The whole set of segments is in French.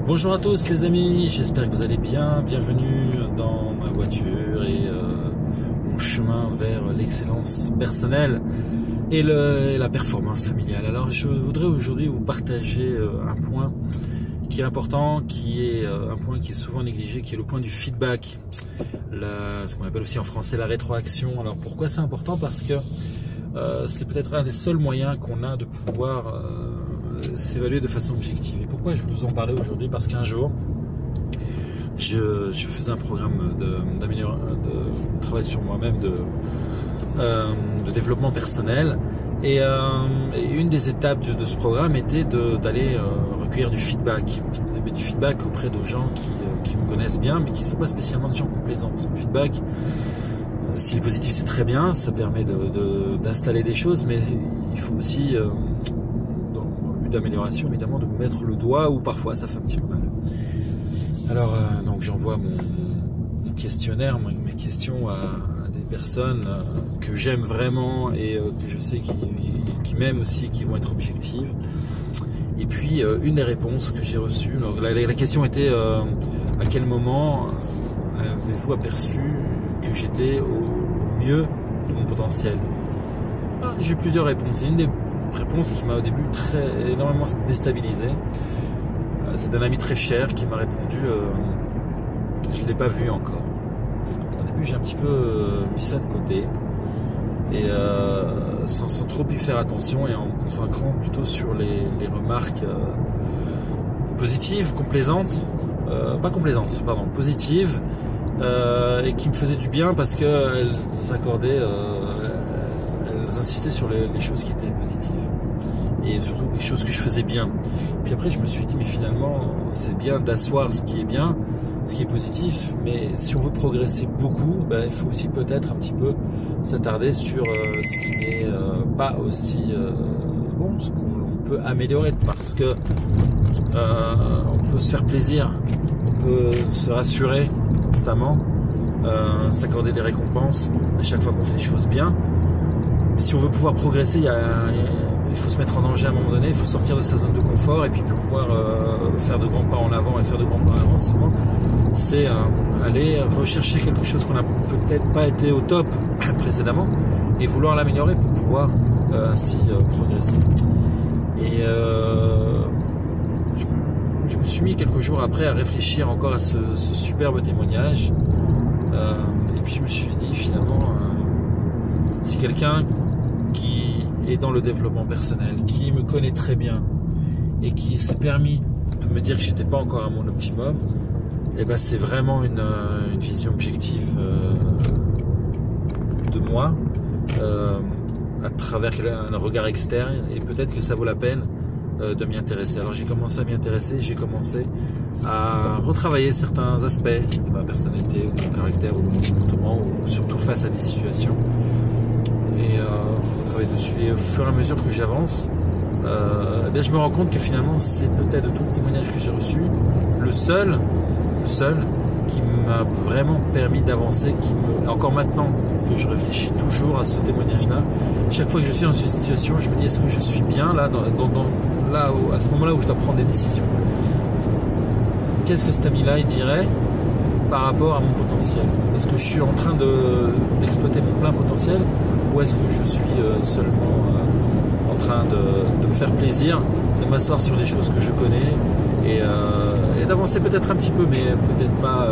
Bonjour à tous les amis, j'espère que vous allez bien. Bienvenue dans ma voiture et mon chemin vers l'excellence personnelle et la performance familiale. Alors je voudrais aujourd'hui vous partager un point qui est important, qui est un point qui est souvent négligé, qui est le point du feedback, ce qu'on appelle aussi en français la rétroaction. Alors pourquoi c'est important? Parce que c'est peut-être un des seuls moyens qu'on a de pouvoir s'évaluer de façon objective. Et pourquoi je vous en parlais aujourd'hui? Parce qu'un jour, je faisais un programme de travail sur moi-même, de développement personnel. Et une des étapes de ce programme était d'aller recueillir du feedback auprès de gens qui me connaissent bien, mais qui ne sont pas spécialement des gens complaisants. Parce que le feedback, s'il est positif, c'est très bien, ça permet d'installer des choses, mais il faut aussi, dans le but d'amélioration, évidemment, de mettre le doigt où parfois ça fait un petit peu mal. Alors, donc j'envoie mon questionnaire, mes questions à des personnes que j'aime vraiment et que je sais qui m'aiment aussi, qui vont être objectives. Et puis, une des réponses que j'ai reçues, la question était à quel moment avez-vous aperçu que j'étais au mieux de mon potentiel? J'ai eu plusieurs réponses. Et une des réponses qui m'a au début énormément déstabilisé, c'est d'un ami très cher qui m'a répondu je ne l'ai pas vu encore. Au début j'ai un petit peu mis ça de côté et sans trop y faire attention et en me consacrant plutôt sur les remarques positives, positives, et qui me faisaient du bien parce qu'elles elles insistaient sur les choses qui étaient positives et surtout les choses que je faisais bien. Puis après je me suis dit mais finalement c'est bien d'asseoir ce qui est bien, ce qui est positif, mais si on veut progresser beaucoup, il faut aussi peut-être un petit peu s'attarder sur ce qui n'est pas aussi bon, ce qu'on peut améliorer, parce que on peut se faire plaisir, on peut se rassurer constamment, s'accorder des récompenses à chaque fois qu'on fait des choses bien, mais si on veut pouvoir progresser, il faut se mettre en danger à un moment donné, il faut sortir de sa zone de confort et puis pouvoir faire de grands pas en avant. Et faire de grands pas en avant, souvent, c'est aller rechercher quelque chose qu'on n'a peut-être pas été au top précédemment et vouloir l'améliorer pour pouvoir ainsi progresser. Et je me suis mis quelques jours après à réfléchir encore à ce superbe témoignage. Et puis je me suis dit finalement, si quelqu'un qui est dans le développement personnel, qui me connaît très bien et qui s'est permis de me dire que j'étais pas encore à mon optimum, c'est vraiment une vision objective de moi à travers un regard externe, et peut-être que ça vaut la peine de m'y intéresser. Alors j'ai commencé à m'y intéresser, j'ai commencé à retravailler certains aspects de ma personnalité, de mon caractère ou de mon comportement, ou surtout face à des situations, et travailler dessus. Et au fur et à mesure que j'avance, je me rends compte que finalement c'est peut-être de tous les témoignages que j'ai reçus le seul qui m'a vraiment permis d'avancer, encore maintenant que je réfléchis toujours à ce témoignage-là, chaque fois que je suis dans une situation, je me dis est-ce que je suis bien là, à ce moment-là où je dois prendre des décisions? Qu'est-ce que cet ami-là il dirait par rapport à mon potentiel? Est-ce que je suis en train d'exploiter mon plein potentiel, ou est-ce que je suis seulement en train de me faire plaisir, de m'asseoir sur des choses que je connais et d'avancer peut-être un petit peu, mais peut-être pas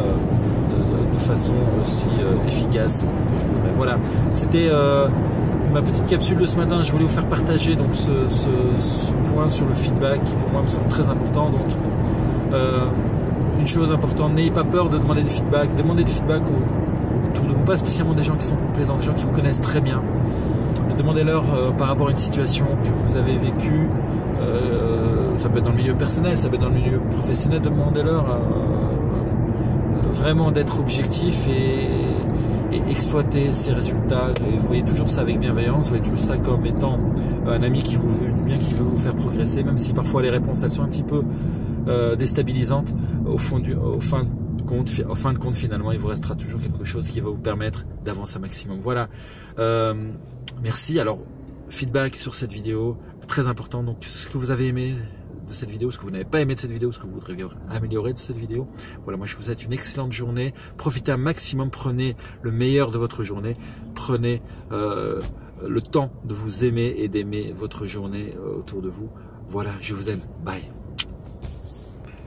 de façon aussi efficace que je voudrais. Voilà, c'était ma petite capsule de ce matin. Je voulais vous faire partager donc ce point sur le feedback qui pour moi me semble très important. Donc une chose importante, n'ayez pas peur de demander du feedback. Demandez du feedback autour de vous, pas spécialement des gens qui sont complaisants, des gens qui vous connaissent très bien. Demandez-leur par rapport à une situation que vous avez vécue, ça peut être dans le milieu personnel, ça peut être dans le milieu professionnel. Demandez-leur vraiment d'être objectif et exploiter ces résultats. Et vous voyez toujours ça avec bienveillance, vous voyez toujours ça comme étant un ami qui vous veut du bien, qui veut vous faire progresser, même si parfois les réponses elles sont un petit peu déstabilisantes. Au fin de compte, finalement, il vous restera toujours quelque chose qui va vous permettre d'avancer un maximum. Voilà. Merci. Alors, feedback sur cette vidéo, très important. Donc, ce que vous avez aimé de cette vidéo, ce que vous n'avez pas aimé de cette vidéo, ce que vous voudriez améliorer de cette vidéo. Voilà, moi je vous souhaite une excellente journée. Profitez un maximum, prenez le meilleur de votre journée. Prenez le temps de vous aimer et d'aimer votre journée autour de vous. Voilà, je vous aime. Bye.